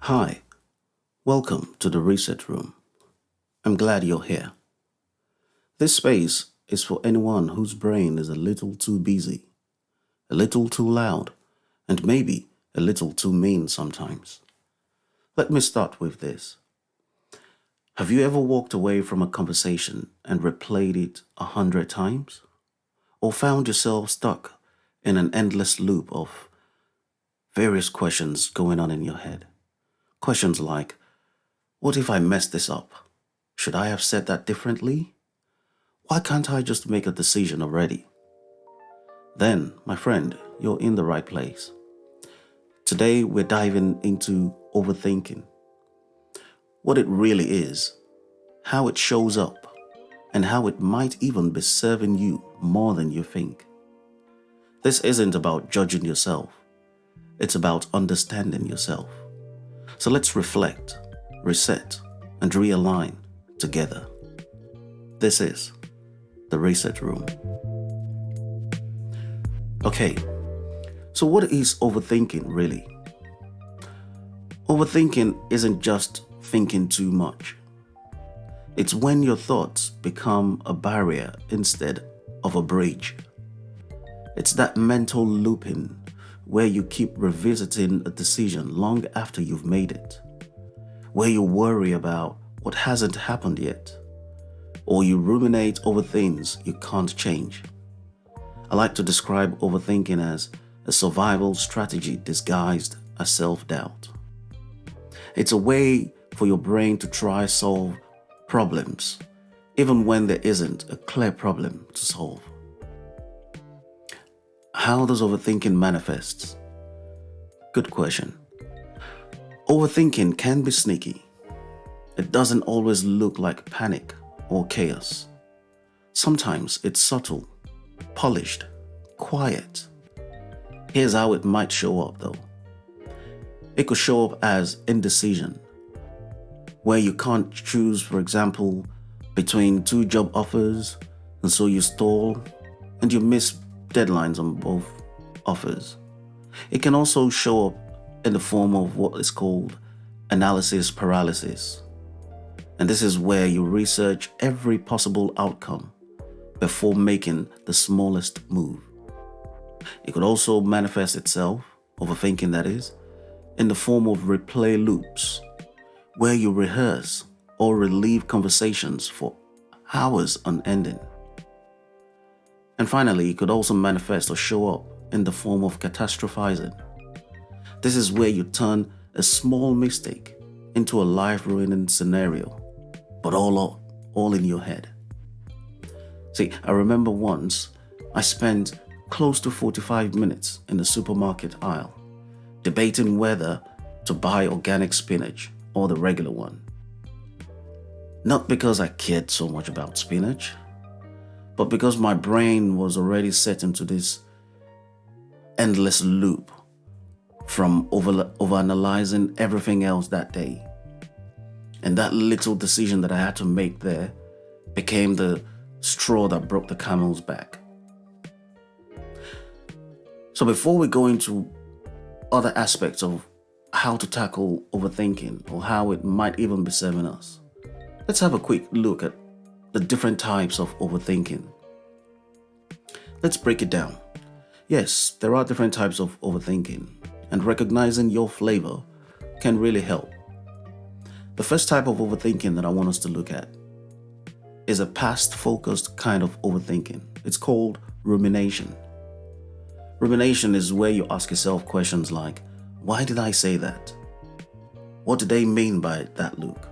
Hi, welcome to the Reset Room. I'm glad you're here. This space is for anyone whose brain is a little too busy, a little too loud, and maybe a little too mean sometimes. Let me start with this. Have you ever walked away from a conversation and replayed it 100 times? Or found yourself stuck in an endless loop of various questions going on in your head? Questions like, what if I mess this up? Should I have said that differently? Why can't I just make a decision already? Then, my friend, you're in the right place. Today, we're diving into overthinking. What it really is, how it shows up, and how it might even be serving you more than you think. This isn't about judging yourself. It's about understanding yourself. So let's reflect, reset, and realign together. This is the Reset Room. Okay, so what is overthinking really? Overthinking isn't just thinking too much. It's when your thoughts become a barrier instead of a bridge. It's that mental looping where you keep revisiting a decision long after you've made it, where you worry about what hasn't happened yet, or you ruminate over things you can't change. I like to describe overthinking as a survival strategy disguised as self-doubt. It's a way for your brain to try solve problems, even when there isn't a clear problem to solve. How does overthinking manifest? Good question. Overthinking can be sneaky. It doesn't always look like panic or chaos. Sometimes it's subtle, polished, quiet. Here's how it might show up though. It could show up as indecision, where you can't choose, for example, between two job offers, and so you stall and you miss deadlines on both offers. It can also show up in the form of what is called analysis paralysis. And this is where you research every possible outcome before making the smallest move. It could also manifest itself, overthinking that is, in the form of replay loops, where you rehearse or relive conversations for hours unending. And finally, it could also manifest or show up in the form of catastrophizing. This is where you turn a small mistake into a life-ruining scenario, but all in your head. See, I remember once I spent close to 45 minutes in the supermarket aisle debating whether to buy organic spinach or the regular one. Not because I cared so much about spinach, but because my brain was already set into this endless loop from overanalyzing everything else that day. And that little decision that I had to make there became the straw that broke the camel's back. So before we go into other aspects of how to tackle overthinking or how it might even be serving us, let's have a quick look at the different types of overthinking. Let's break it down. Yes, there are different types of overthinking, and recognizing your flavor can really help. The first type of overthinking that I want us to look at is a past-focused kind of overthinking. It's called rumination. Rumination is where you ask yourself questions like, why did I say that? What did they mean by that look?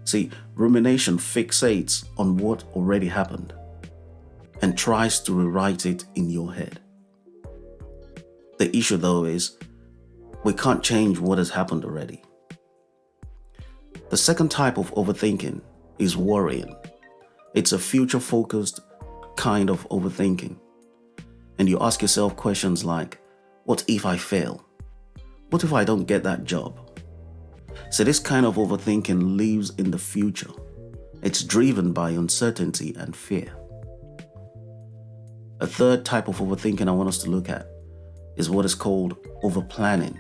See, rumination fixates on what already happened and tries to rewrite it in your head. The issue though is, we can't change what has happened already. The second type of overthinking is worrying. It's a future-focused kind of overthinking. And you ask yourself questions like, what if I fail? What if I don't get that job? So this kind of overthinking lives in the future. It's driven by uncertainty and fear. A third type of overthinking I want us to look at is what is called overplanning.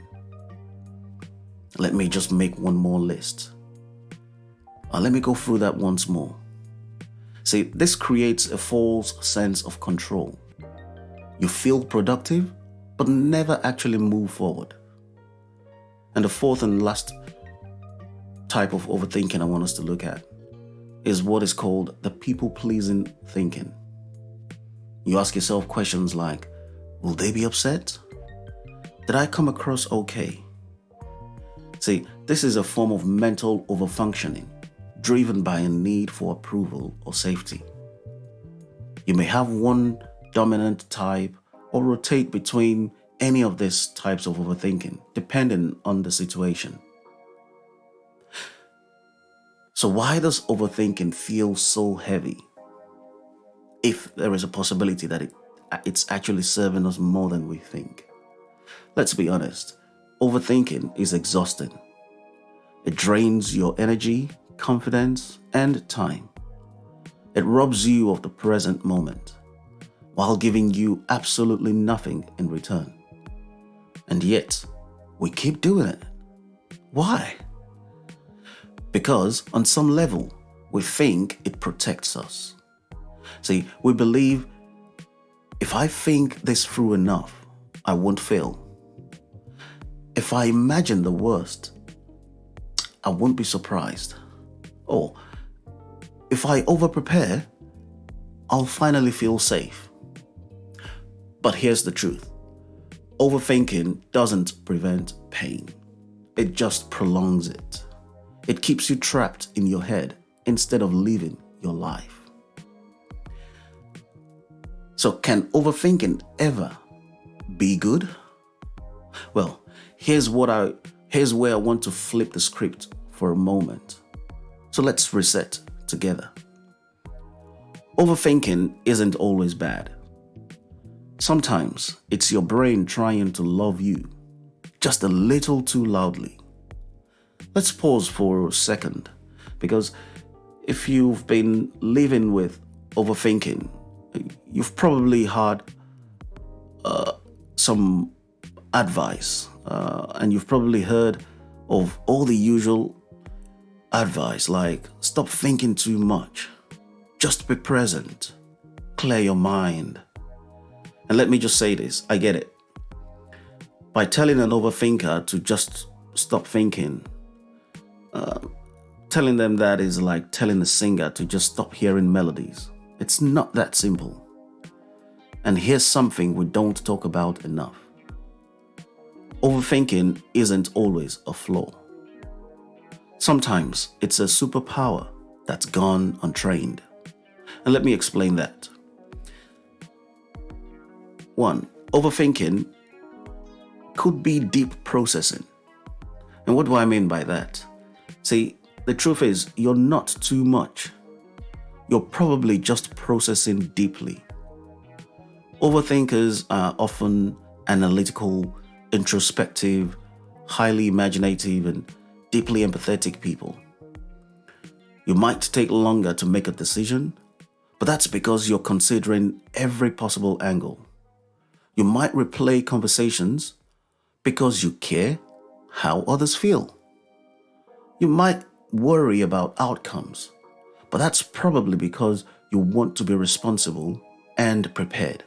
Let me just make one more list. Let me go through that once more. See, this creates a false sense of control. You feel productive, but never actually move forward. And the fourth and last type of overthinking I want us to look at is what is called the people-pleasing thinking. You ask yourself questions like, will they be upset? Did I come across okay? See, this is a form of mental overfunctioning, driven by a need for approval or safety. You may have one dominant type or rotate between any of these types of overthinking, depending on the situation. So why does overthinking feel so heavy? If there is a possibility that it's actually serving us more than we think. Let's be honest, overthinking is exhausting. It drains your energy, confidence, and time. It robs you of the present moment while giving you absolutely nothing in return. And yet, we keep doing it. Why? Because on some level, we think it protects us. See, we believe if I think this through enough, I won't fail. If I imagine the worst, I won't be surprised. Or if I over-prepare, I'll finally feel safe. But here's the truth. Overthinking doesn't prevent pain. It just prolongs it. It keeps you trapped in your head instead of living your life. So can overthinking ever be good? Well, here's where I want to flip the script for a moment. So let's reset together. Overthinking isn't always bad. Sometimes it's your brain trying to love you just a little too loudly. Let's pause for a second, because if you've been living with overthinking, you've probably had some advice, and you've probably heard of all the usual advice like stop thinking too much, just be present, clear your mind. And let me just say this, I get it. By telling an overthinker to just stop thinking, telling them that is like telling a singer to just stop hearing melodies. It's not that simple. And here's something we don't talk about enough. Overthinking isn't always a flaw. Sometimes it's a superpower that's gone untrained. And let me explain that. 1. Overthinking could be deep processing. And what do I mean by that? See, the truth is, you're not too much. You're probably just processing deeply. Overthinkers are often analytical, introspective, highly imaginative, and deeply empathetic people. You might take longer to make a decision, but that's because you're considering every possible angle. You might replay conversations because you care how others feel. You might worry about outcomes, but that's probably because you want to be responsible and prepared.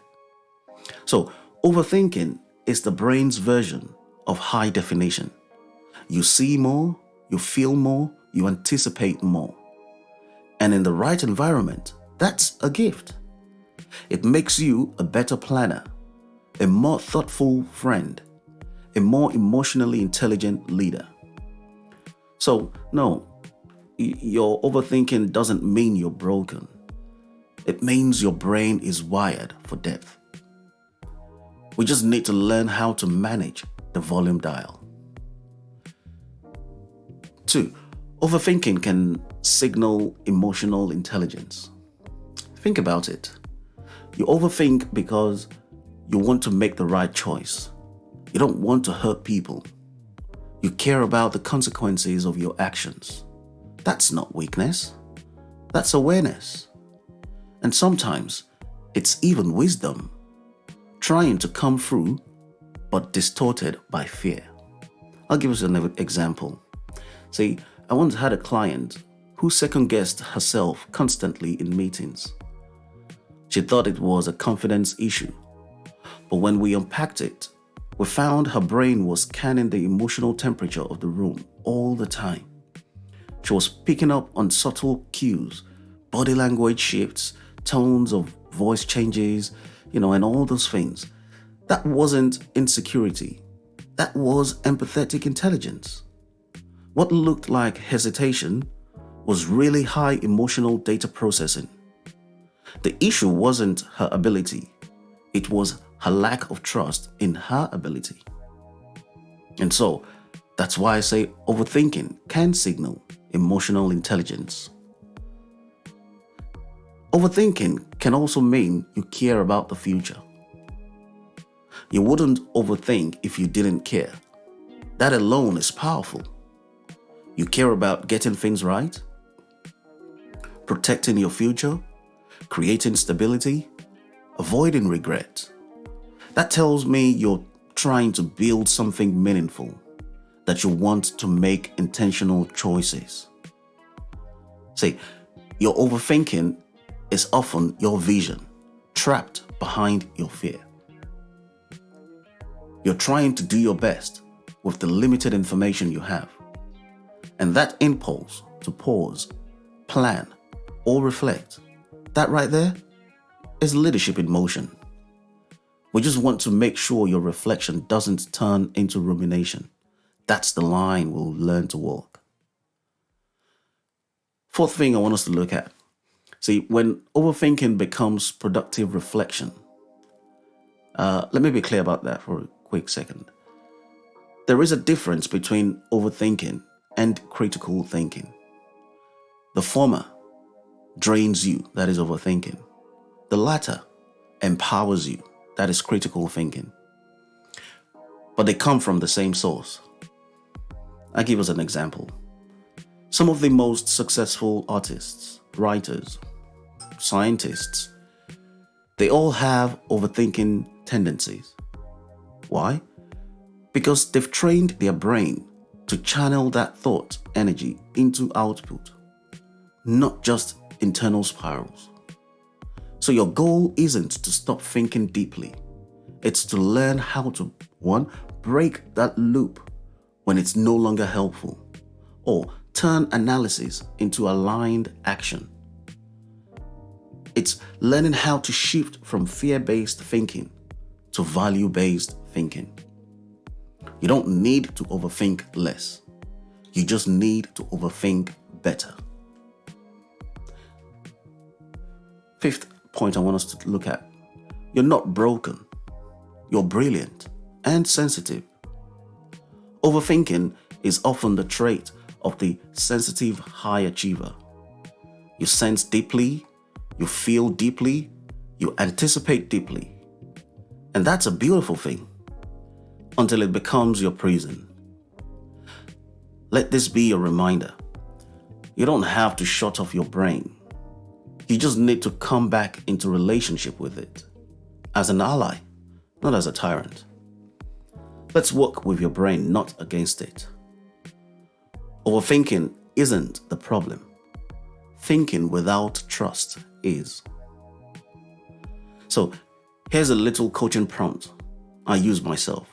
So, overthinking is the brain's version of high definition. You see more, you feel more, you anticipate more. And in the right environment, that's a gift. It makes you a better planner, a more thoughtful friend, a more emotionally intelligent leader. So, no, your overthinking doesn't mean you're broken. It means your brain is wired for depth. We just need to learn how to manage the volume dial. 2. Overthinking can signal emotional intelligence. Think about it. You overthink because you want to make the right choice. You don't want to hurt people. You care about the consequences of your actions. That's not weakness. That's awareness. And sometimes it's even wisdom, trying to come through, but distorted by fear. I'll give us an example. See, I once had a client who second-guessed herself constantly in meetings. She thought it was a confidence issue, but when we unpacked it, we found her brain was scanning the emotional temperature of the room all the time. She was picking up on subtle cues, body language shifts, tones of voice changes, and all those things. That wasn't insecurity. That was empathetic intelligence. What looked like hesitation was really high emotional data processing. The issue wasn't her ability. It was her lack of trust in her ability. And so, that's why I say overthinking can signal emotional intelligence. Overthinking can also mean you care about the future. You wouldn't overthink if you didn't care. That alone is powerful. You care about getting things right, protecting your future, creating stability, avoiding regret. That tells me you're trying to build something meaningful, that you want to make intentional choices. See, your overthinking is often your vision trapped behind your fear. You're trying to do your best with the limited information you have. And that impulse to pause, plan, or reflect, that right there is leadership in motion. We just want to make sure your reflection doesn't turn into rumination. That's the line we'll learn to walk. Fourth thing I want us to look at. See, when overthinking becomes productive reflection, let me be clear about that for a quick second. There is a difference between overthinking and critical thinking. The former drains you, that is overthinking. The latter empowers you, that is critical thinking. But they come from the same source. I'll give us an example. Some of the most successful artists, writers, scientists, they all have overthinking tendencies. Why? Because they've trained their brain to channel that thought energy into output, not just internal spirals. So your goal isn't to stop thinking deeply. It's to learn how to, one, break that loop when it's no longer helpful, or turn analysis into aligned action. It's learning how to shift from fear-based thinking to value-based thinking. You don't need to overthink less. You just need to overthink better. Fifth point I want us to look at. You're not broken. You're brilliant and sensitive. Overthinking is often the trait of the sensitive high achiever. You sense deeply, you feel deeply, you anticipate deeply. And that's a beautiful thing until it becomes your prison. Let this be a reminder. You don't have to shut off your brain. You just need to come back into relationship with it as an ally, not as a tyrant. Let's work with your brain, not against it. Overthinking isn't the problem. Thinking without trust is. So here's a little coaching prompt I use myself.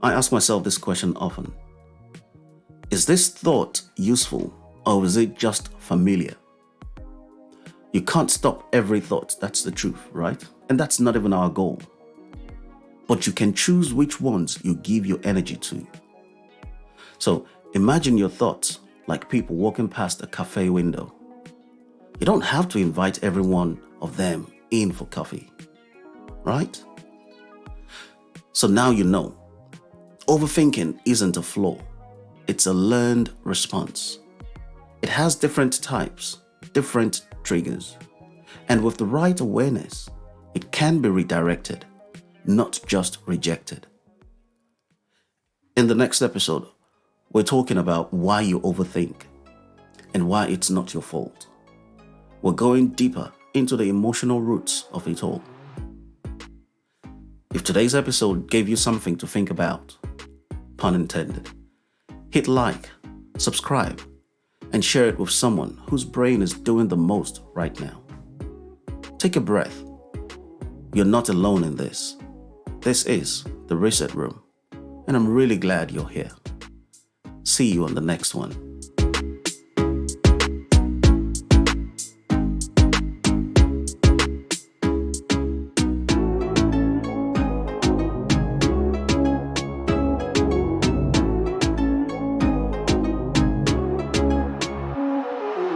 I ask myself this question often. Is this thought useful or is it just familiar? You can't stop every thought, that's the truth, right? And that's not even our goal. But you can choose which ones you give your energy to. So imagine your thoughts like people walking past a cafe window. You don't have to invite every one of them in for coffee, right? So now you know, overthinking isn't a flaw. It's a learned response. It has different types, different triggers. And with the right awareness, it can be redirected, not just rejected. In the next episode, we're talking about why you overthink and why it's not your fault. We're going deeper into the emotional roots of it all. If today's episode gave you something to think about, pun intended. Hit like, subscribe, and share it with someone whose brain is doing the most right now. Take a breath. You're not alone in this. This is the Reset Room, and I'm really glad you're here. See you on the next one.